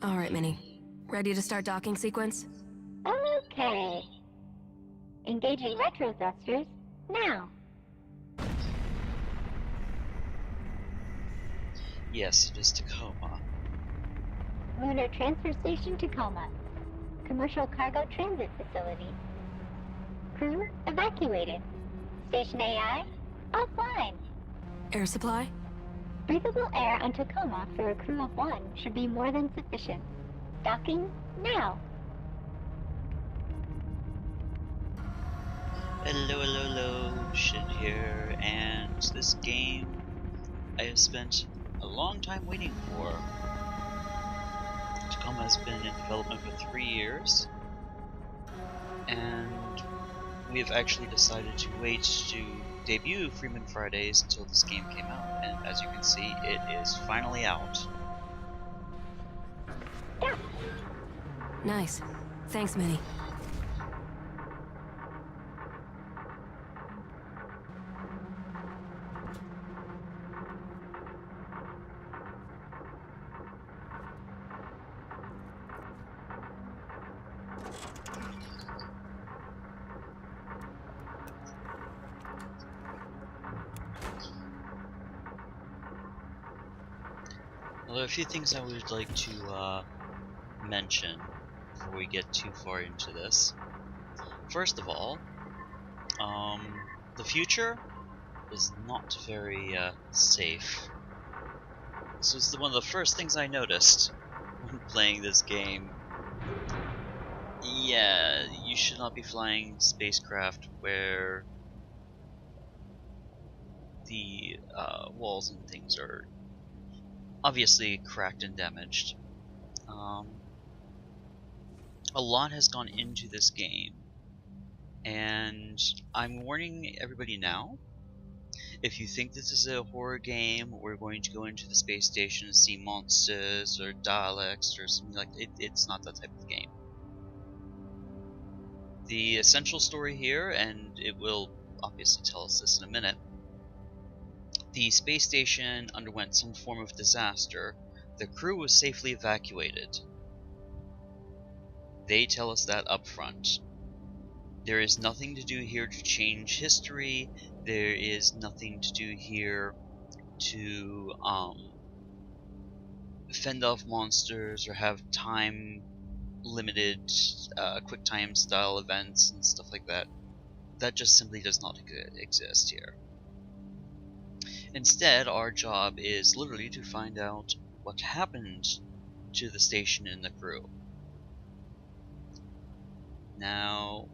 Alright, Minnie. Ready to start docking sequence? Okay. Engaging retro thrusters now. Yes, it is Tacoma. Lunar Transfer Station Tacoma. Commercial Cargo Transit Facility. Crew evacuated. Station AI offline. Air supply? Breathable air on Tacoma for a crew of 1 should be more than sufficient. Docking now. Hello, Shin here, and this game I have spent a long time waiting for. Tacoma has been in development for 3 years, and we have actually decided to wait to debut Freeman Fridays until this game came out, and as you can see, it is finally out. Dock. Nice. Thanks, Minnie. Well, there are a few things I would like to mention before we get too far into this. First of all, the future is not very safe. This was one of the first things I noticed when playing this game. Yeah, you should not be flying spacecraft where the walls and things are obviously cracked and damaged. A lot has gone into this game, and I'm warning everybody now. If you think this is a horror game, we're going to go into the space station and see monsters or Daleks or something like it, it's not that type of game. The essential story here, and it will obviously tell us this in a minute, the space station underwent some form of disaster. The crew was safely evacuated. They tell us that up front. There is nothing to do here to change history. There is nothing to do here to fend off monsters or have time limited quick time style events and stuff like that. That just simply does not exist here. Instead, our job is literally to find out what happened to the station and the crew. Now,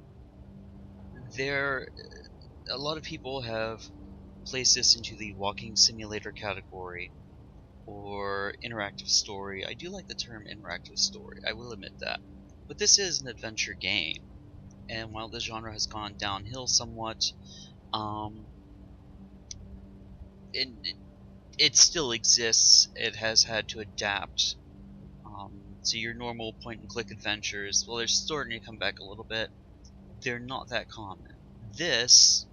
a lot of people have placed this into the walking simulator category or interactive story. I do like the term interactive story, I will admit that. But this is an adventure game, and while the genre has gone downhill somewhat, it still exists. It has had to adapt. So your normal point-and-click adventures, well, they're starting to come back a little bit. They're not that common. This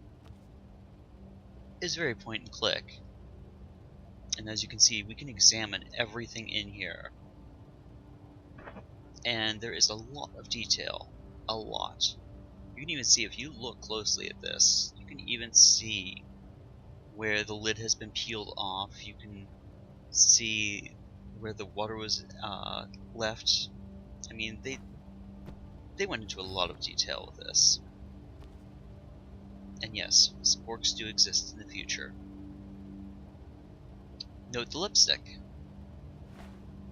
is very point-and-click. And as you can see, we can examine everything in here. And there is a lot of detail. A lot. You can even see, if you look closely at this, you can even see where the lid has been peeled off. You can see where the water was left. I mean, they went into a lot of detail with this. And yes, sporks do exist in the future. Note the lipstick.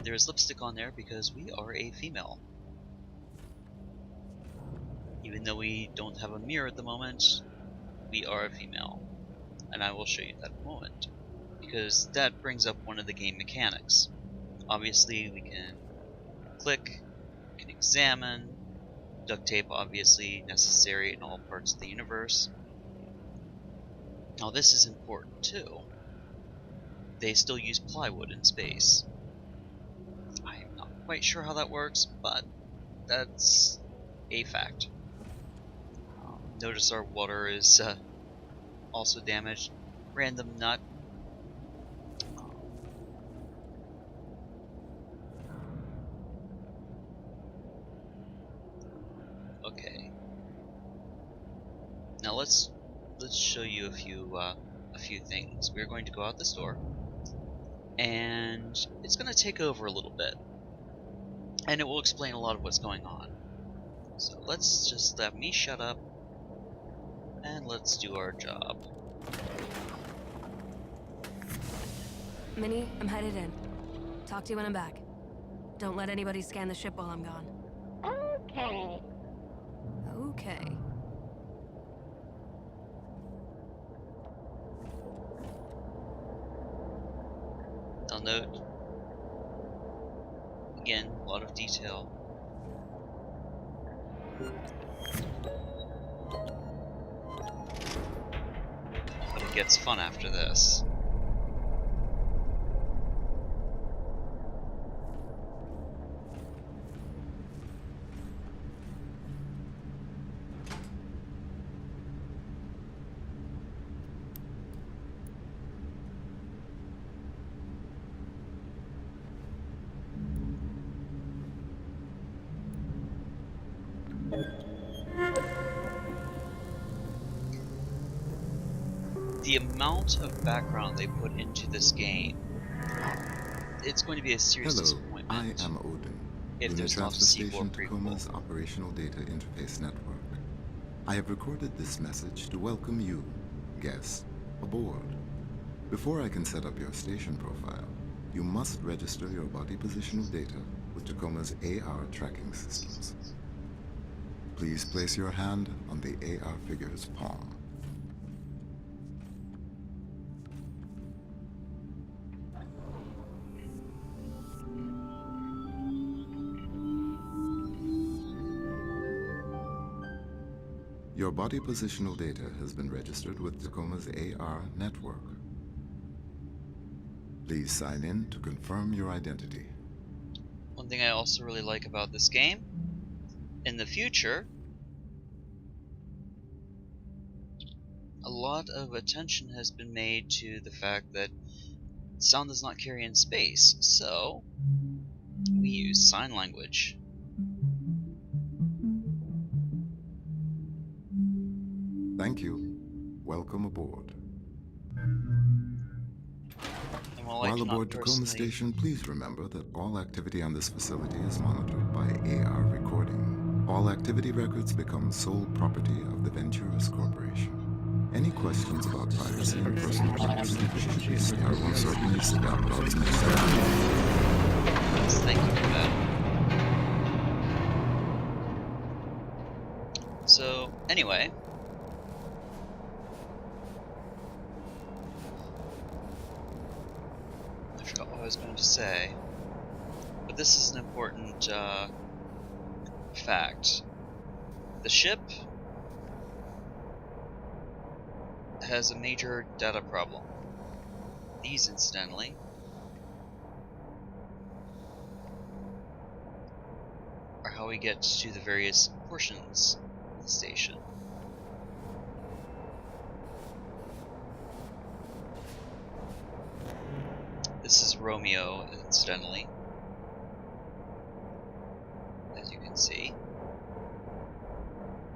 There is lipstick on there because we are a female. Even though we don't have a mirror at the moment, we are a female. And I will show you that in a moment, because that brings up one of the game mechanics. Obviously, we can click, we can examine, duct tape obviously necessary in all parts of the universe. Now this is important too. They still use plywood in space. I'm not quite sure how that works, but that's a fact. Notice our water is also damaged. Random nut. let's show you a few things. We're going to go out this door, and it's going to take over a little bit, and it will explain a lot of what's going on. So let's just let me shut up, and let's do our job. Minnie, I'm headed in. Talk to you when I'm back. Don't let anybody scan the ship while I'm gone. Okay. Okay. I'll note, again, a lot of detail. But it gets fun after this. The amount of background they put into this game, it's going to be a serious disappointment. I am Odin, if Lunar there's not a Transfer sequel Station prequel. Tacoma's Operational Data Interface Network. I have recorded this message to welcome you, guest, aboard. Before I can set up your station profile, you must register your body positional data with Tacoma's AR tracking systems. Please place your hand on the AR figure's palm. Your body positional data has been registered with Tacoma's AR network. Please sign in to confirm your identity. One thing I also really like about this game, in the future, a lot of attention has been made to the fact that sound does not carry in space, so we use sign language. Thank you. Welcome aboard. And while While aboard Tacoma Station, please remember that all activity on this facility is monitored by AR recording. All activity records become sole property of the Venturas Corporation. Any questions about privacy and personal privacy should be certainly Thank you for that. So, anyway. I forgot what I was going to say. But this is an important fact. The ship has a major data problem. These, incidentally, are how we get to the various portions of the station. This is Romeo, incidentally, as you can see.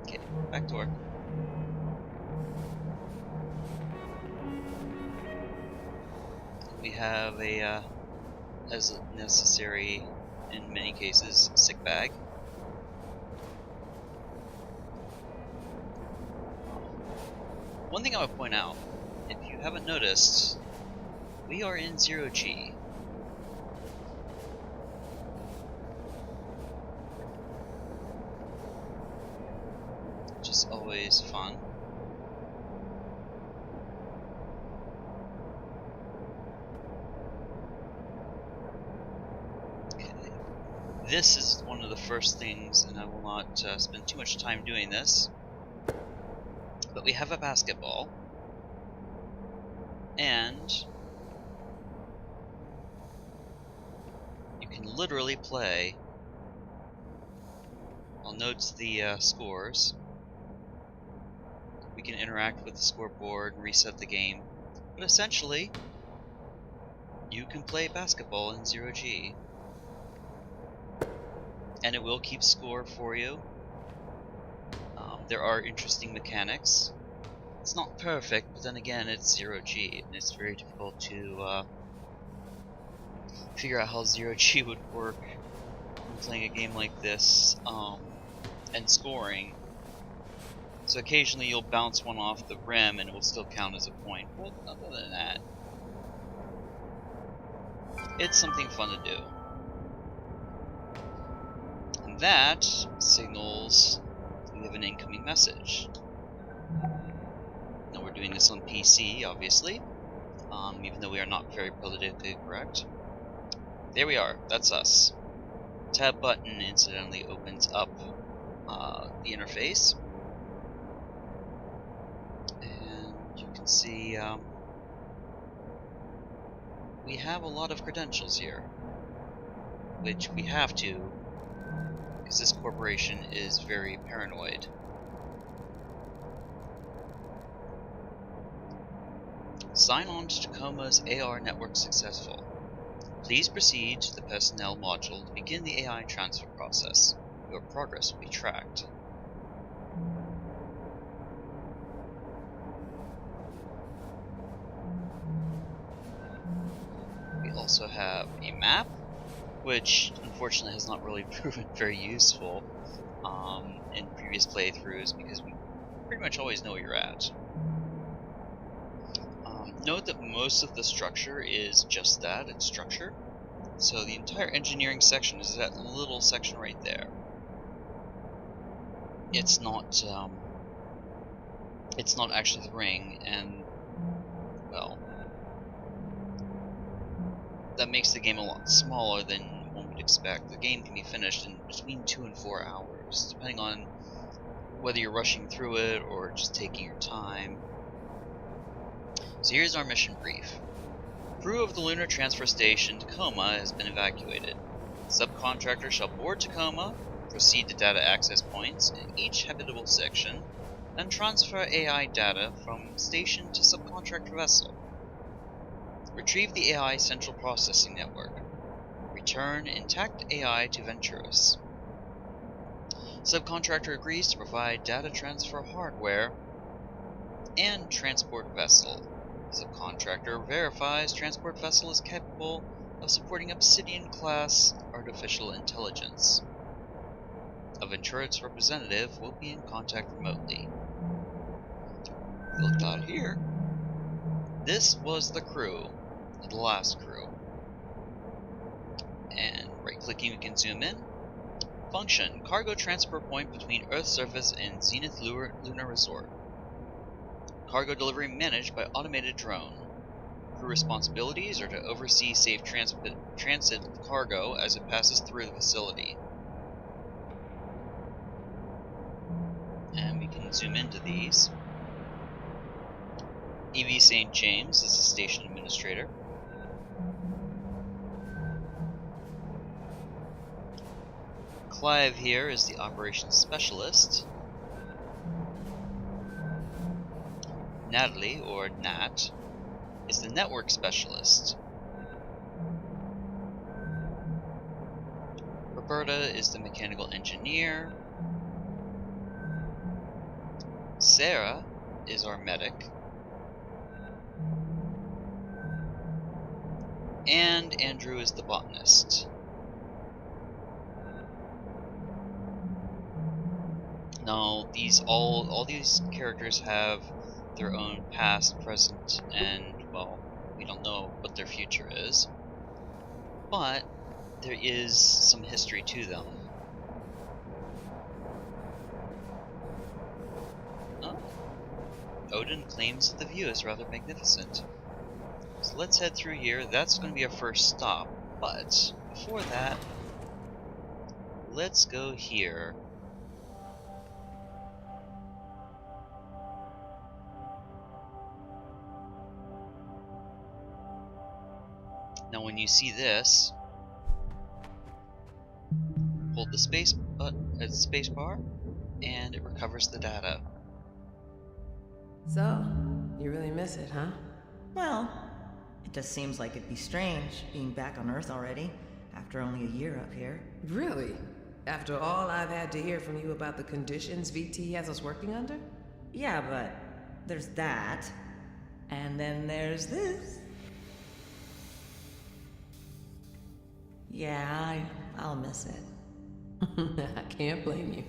Okay, back to work. We have a, as necessary in many cases, sick bag. One thing I would point out, if you haven't noticed, we are in 0G. Which is always fun. This is one of the first things, and I will not spend too much time doing this, but we have a basketball, and you can literally play. I'll note the scores. We can interact with the scoreboard and reset the game, but essentially, you can play basketball in 0G. And it will keep score for you. There are interesting mechanics. It's not perfect, but then again, it's 0G, and it's very difficult to figure out how 0G would work when playing a game like this, and scoring. So occasionally you'll bounce one off the rim and it will still count as a point, but other than that, it's something fun to do. And that signals we have an incoming message. Now we're doing this on PC, obviously, even though we are not very politically correct. There we are, that's us. Tab button incidentally opens up the interface. And you can see we have a lot of credentials here, which we have to, because this corporation is very paranoid. Sign on to Tacoma's AR network successful. Please proceed to the personnel module to begin the AI transfer process. Your progress will be tracked. We also have a map, which unfortunately has not really proven very useful in previous playthroughs because we pretty much always know where you're at. Note that most of the structure is just that, it's structure. So the entire engineering section is that little section right there. It's not actually the ring, and well, that makes the game a lot smaller than one would expect. The game can be finished in between 2 and 4 hours, depending on whether you're rushing through it or just taking your time. So here's our mission brief. Crew of the Lunar Transfer Station Tacoma has been evacuated. Subcontractor shall board Tacoma, proceed to data access points in each habitable section, and transfer AI data from station to subcontractor vessel. Retrieve the AI Central Processing Network. Return intact AI to Venturus. Subcontractor agrees to provide data transfer hardware and transport vessel. Subcontractor verifies transport vessel is capable of supporting Obsidian-class artificial intelligence. A Venturus representative will be in contact remotely. Look out here. This was the crew, the last crew. And right-clicking, we can zoom in. Function: cargo transfer point between Earth surface and Zenith Lunar Resort. Cargo delivery managed by automated drone. Crew responsibilities are to oversee safe transit of cargo as it passes through the facility. And we can zoom into these. EV St. James is the station administrator. Clive here is the operations specialist. Natalie, or Nat, is the network specialist. Roberta is the mechanical engineer. Sarah is our medic. And Andrew is the botanist. Now, all these characters have their own past, present, and, well, we don't know what their future is. But there is some history to them. Oh. Odin claims that the view is rather magnificent. So let's head through here. That's going to be our first stop. But before that, let's go here. Now when you see this, hold the space button at space bar and it recovers the data. So, you really miss it, huh? Well, it just seems like it'd be strange being back on Earth already, after only a year up here. Really? After all I've had to hear from you about the conditions VT has us working under? Yeah, but there's that. And then there's this. Yeah, I'll miss it. I can't blame you.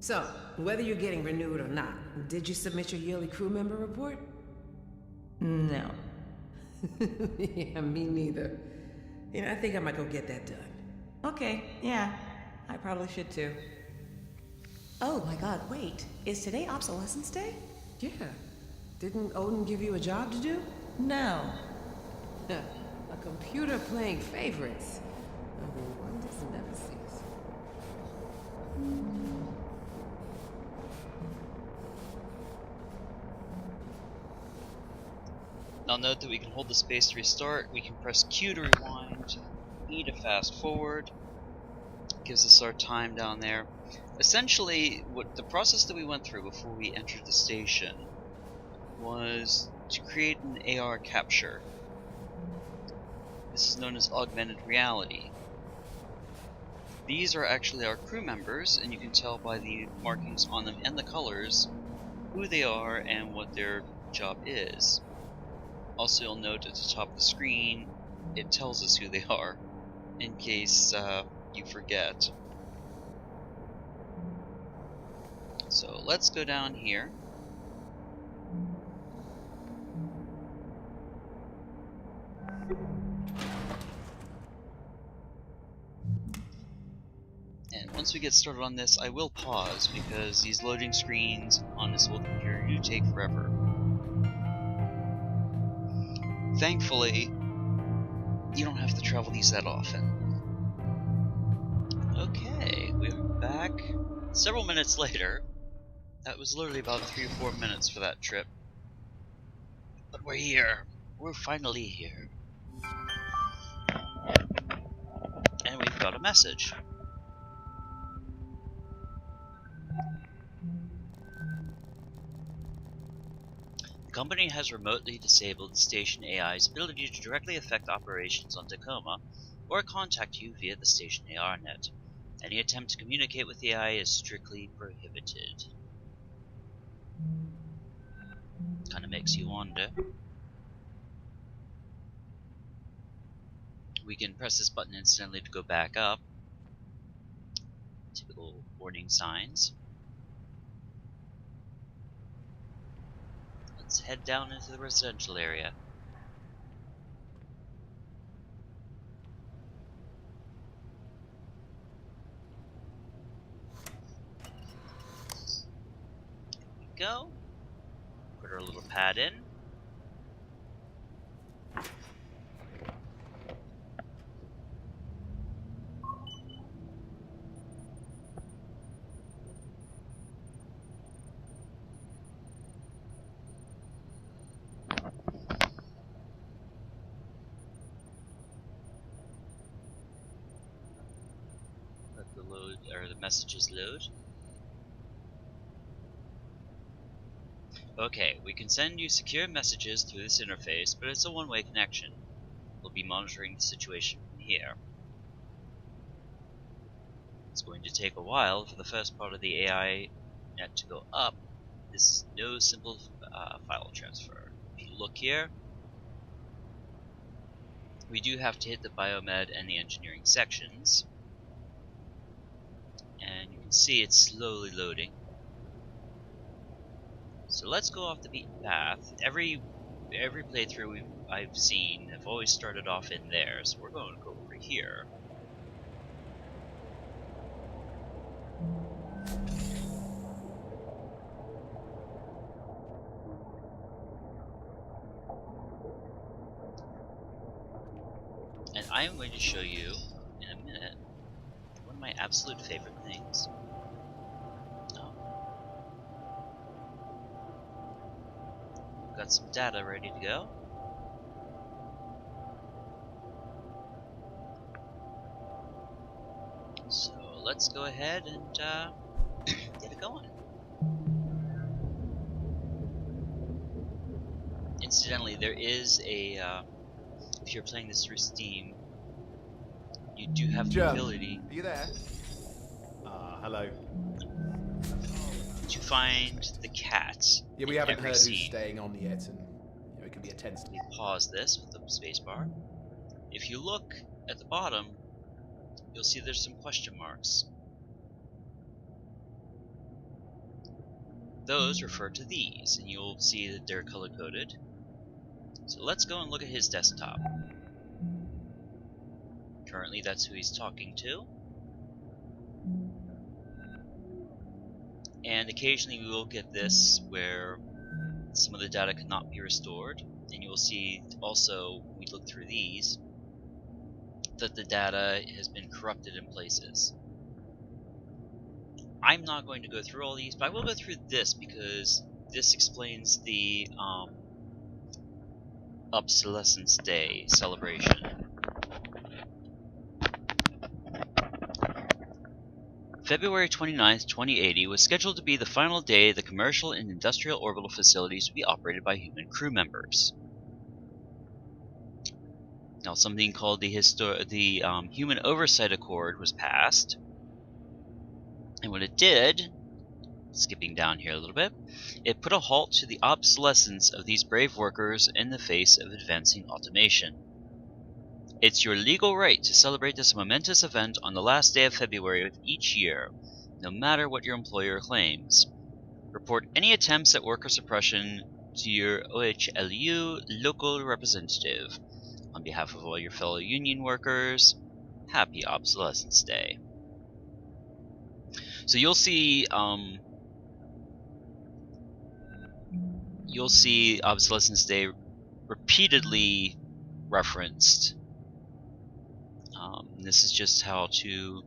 So, whether you're getting renewed or not, did you submit your yearly crew member report? No. Yeah, me neither. I think I might go get that done. Okay, yeah. I probably should too. Oh my god, wait. Is today Obsolescence Day? Yeah. Didn't Odin give you a job to do? No. A computer playing favorites. One doesn't never cease. Now note that we can hold the space to restart, we can press Q to rewind, E to fast forward, gives us our time down there. Essentially, what the process that we went through before we entered the station was to create an AR capture. This is known as augmented reality. These are actually our crew members, and you can tell by the markings on them and the colors who they are and what their job is. Also, you'll note at the top of the screen, it tells us who they are, in case you forget. So let's go down here. And once we get started on this, I will pause because these loading screens on this old computer do take forever. Thankfully, you don't have to travel these that often. Okay, we're back several minutes later. That was literally about 3 or 4 minutes for that trip. But we're here. We're finally here. And we've got a message. The company has remotely disabled the station AI's ability to directly affect operations on Tacoma or contact you via the station ARNet. Any attempt to communicate with the AI is strictly prohibited. Kinda makes you wonder. We can press this button instantly to go back up. Typical warning signs. Let's head down into the residential area. There we go. Put our little pad in. Let the load or the messages load. Okay, we can send you secure messages through this interface, but it's a one-way connection. We'll be monitoring the situation from here. It's going to take a while for the first part of the AI net to go up. This is no simple file transfer. If you look here, we do have to hit the biomed and the engineering sections. And you can see it's slowly loading. So let's go off the beaten path. Every playthrough I've seen have always started off in there, so we're going to go over here. And I'm going to show you in a minute one of my absolute favorite things. Got some data ready to go. So let's go ahead and get it going. Incidentally, there is a if you're playing this through Steam, you do have the ability. Are you there? Hello. to find the cat. Yeah, we in haven't every heard who's scene. staying on yet, and it can be a tense. We pause this with the spacebar. If you look at the bottom, you'll see there's some question marks. Those refer to these, and you'll see that they're color-coded. So let's go and look at his desktop. Currently, that's who he's talking to. And occasionally we will get this where some of the data cannot be restored, and you will see also, when we look through these, that the data has been corrupted in places. I'm not going to go through all these, but I will go through this because this explains the Obsolescence Day celebration. February 29th, 2080 was scheduled to be the final day the commercial and industrial orbital facilities would be operated by human crew members. Now, something called the Human Oversight Accord was passed, and what it did, skipping down here a little bit, it put a halt to the obsolescence of these brave workers in the face of advancing automation. It's your legal right to celebrate this momentous event on the last day of February of each year, no matter what your employer claims. Report any attempts at worker suppression to your OHLU local representative. On behalf of all your fellow union workers, happy Obsolescence Day. So you'll see Obsolescence Day repeatedly referenced. This is just how to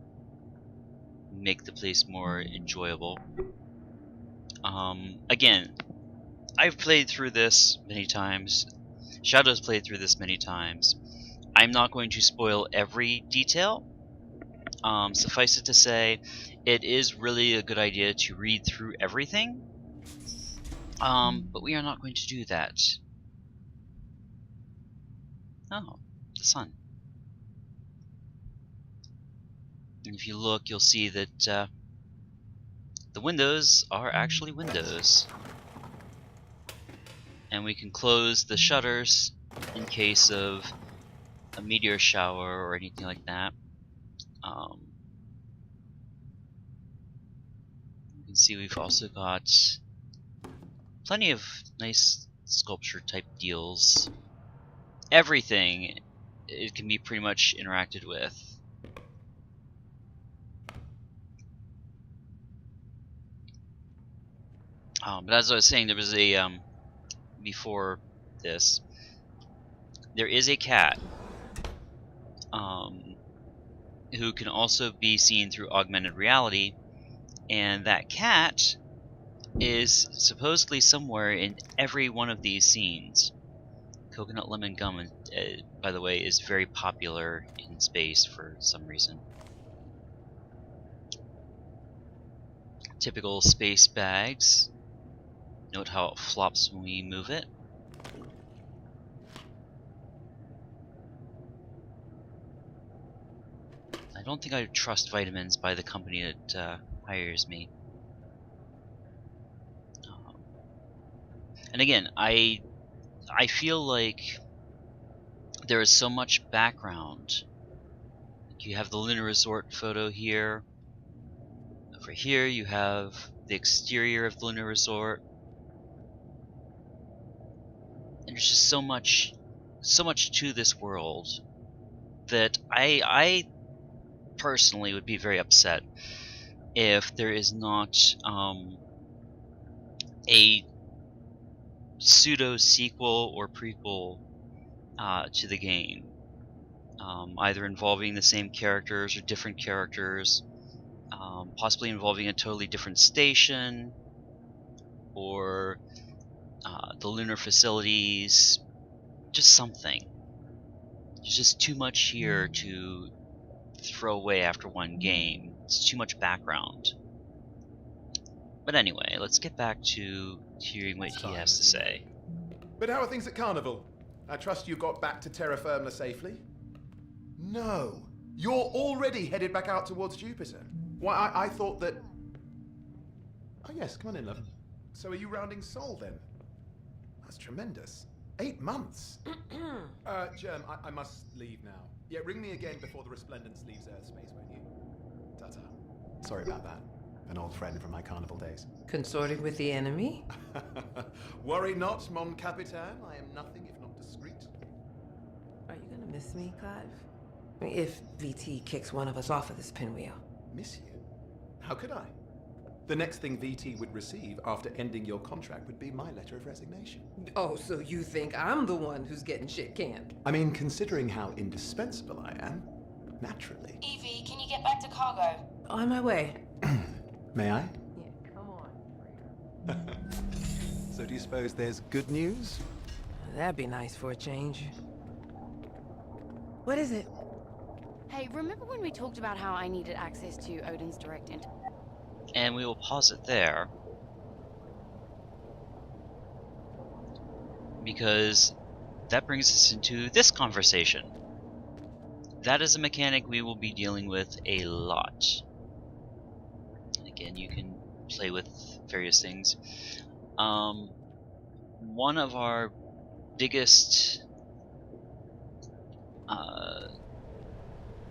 make the place more enjoyable. Again, I've played through this many times. Shadow's played through this many times. I'm not going to spoil every detail. Suffice it to say, it is really a good idea to read through everything. But we are not going to do that. Oh, the sun. And if you look, you'll see that the windows are actually windows. And we can close the shutters in case of a meteor shower or anything like that. You can see we've also got plenty of nice sculpture type deals. Everything, it can be pretty much interacted with. But as I was saying, there was a before this, there is a cat who can also be seen through augmented reality, and that cat is supposedly somewhere in every one of these scenes. Coconut lemon gum, by the way, is very popular in space for some reason. Typical space bags. Note how it flops when we move it. I don't think I would trust vitamins by the company that hires me. And again, I feel like there is so much background. You have the Lunar Resort photo here. Over here you have the exterior of the Lunar Resort. And there's just so much to this world that I personally would be very upset if there is not a pseudo sequel or prequel to the game, either involving the same characters or different characters, possibly involving a totally different station, or the lunar facilities, just something. There's just too much here to throw away after one game. It's too much background. But anyway, let's get back to hearing what he has to say. But how are things at Carnival? I trust you got back to terra firma safely? No. You're already headed back out towards Jupiter. Why, I thought that... Oh yes, come on in, love. So are you rounding Sol then? That's tremendous. 8 months. Germ, I must leave now. Yeah, ring me again before the Resplendence leaves Earthspace, won't you? Ta-ta. Sorry about that. An old friend from my carnival days. Consorting with the enemy? Worry not, mon capitan. I am nothing if not discreet. Are you gonna miss me, Clive? I mean, if VT kicks one of us off of this pinwheel. Miss you? How could I? The next thing VT would receive after ending your contract would be my letter of resignation. Oh, so you think I'm the one who's getting shit canned? I mean, considering how indispensable I am, naturally. Evie, can you get back to cargo? On my way. May I? Yeah, come on. So do you suppose there's good news? That'd be nice for a change. What is it? Hey, remember when we talked about how I needed access to Odin's direct inter- And we will pause it there, because that brings us into this conversation. That is a mechanic we will be dealing with a lot. Again, you can play with various things. One of our biggest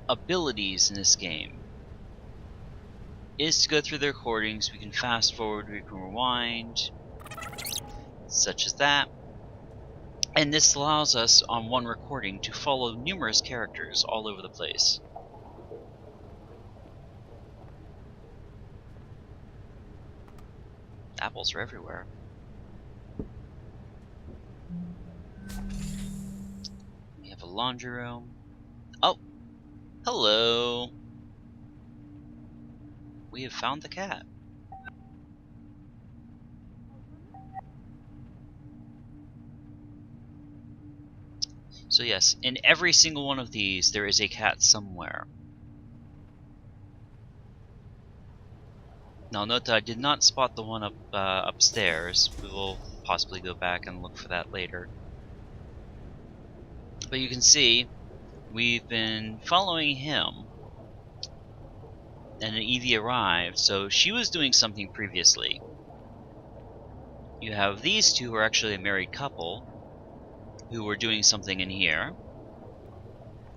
abilities in this game is to go through the recordings. We can fast forward, we can rewind, such as that. And this allows us on one recording to follow numerous characters all over the place. Apples are everywhere. We have a laundry room. Oh! Hello! We have found the cat. So yes, in every single one of these, there is a cat somewhere. Now note that I did not spot the one upstairs. We will possibly go back and look for that later. But you can see, we've been following him. And an Evie arrived, so she was doing something previously. You have these two who are actually a married couple, who were doing something in here.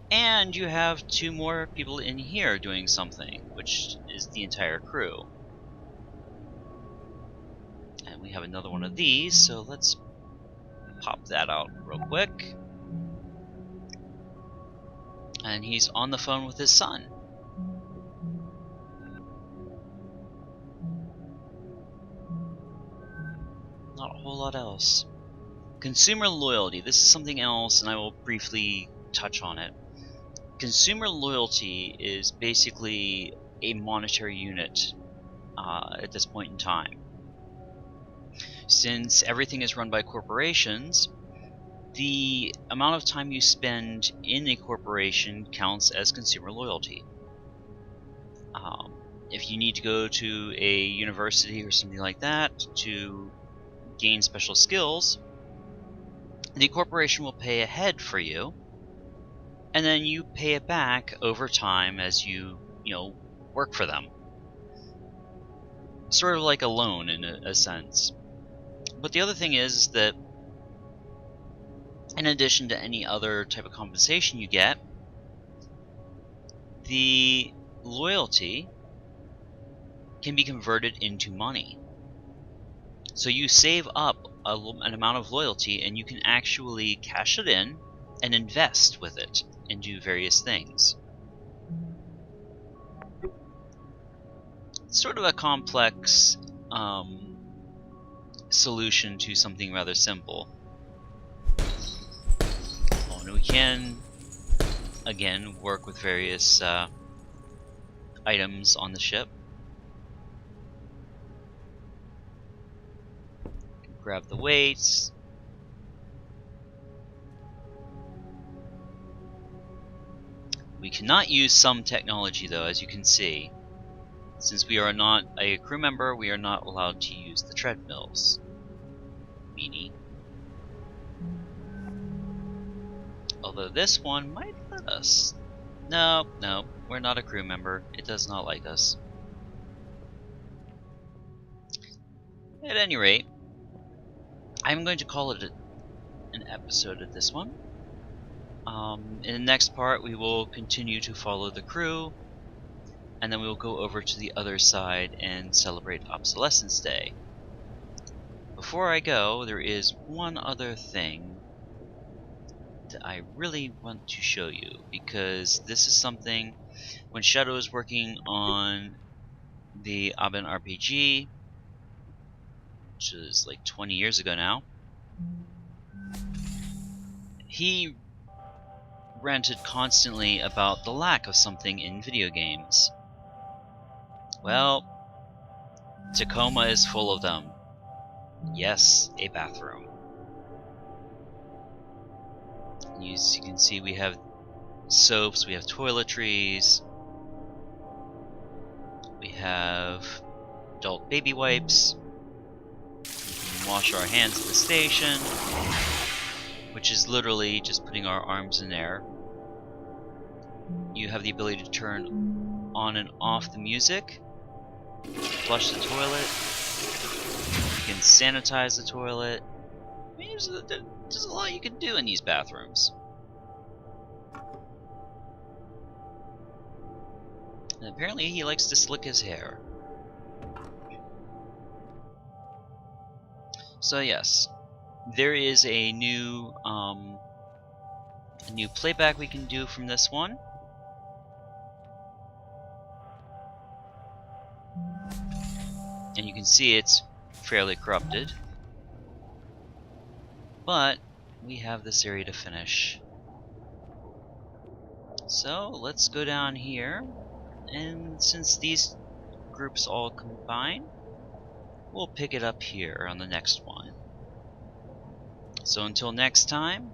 And you have two more people in here doing something, which is the entire crew. And we have another one of these, so let's pop that out real quick. And he's on the phone with his son. Not a whole lot else. Consumer loyalty. This is something else, and I will briefly touch on it. Consumer loyalty is basically a monetary unit at this point in time. Since everything is run by corporations, the amount of time you spend in a corporation counts as consumer loyalty. If you need to go to a university or something like that to gain special skills, the corporation will pay ahead for you, and then you pay it back over time as you work for them. Sort of like a loan in a sense. But the other thing is that in addition to any other type of compensation you get, the loyalty can be converted into money. So you save up an amount of loyalty and you can actually cash it in and invest with it and do various things. It's sort of a complex solution to something rather simple. And we can, again, work with various items on the ship. Grab the weights. We cannot use some technology though, as you can see. Since we are not a crew member, we are not allowed to use the treadmills. Meanie. Although this one might let us. No, we're not a crew member. It does not like us. At any rate, I'm going to call it an episode of this one. In the next part, we will continue to follow the crew, and then we will go over to the other side and celebrate Obsolescence Day. Before I go, there is one other thing that I really want to show you, because this is something, when Shadow was working on the Aben RPG, which is like 20 years ago now, he ranted constantly about the lack of something in video games. Well, Tacoma is full of them. Yes, a bathroom. As you can see, we have soaps, we have toiletries, we have adult baby wipes, we can wash our hands at the station, which is literally just putting our arms in air. You have the ability to turn on and off the music, flush the toilet, you can sanitize the toilet. I mean, there's a lot you can do in these bathrooms. And apparently he likes to slick his hair. So yes, there is a new playback we can do from this one. And you can see it's fairly corrupted. But we have this area to finish. So let's go down here, and since these groups all combine, we'll pick it up here on the next one. So until next time,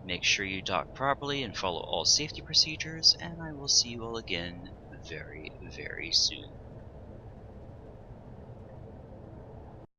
make sure you dock properly and follow all safety procedures, and I will see you all again very, very soon.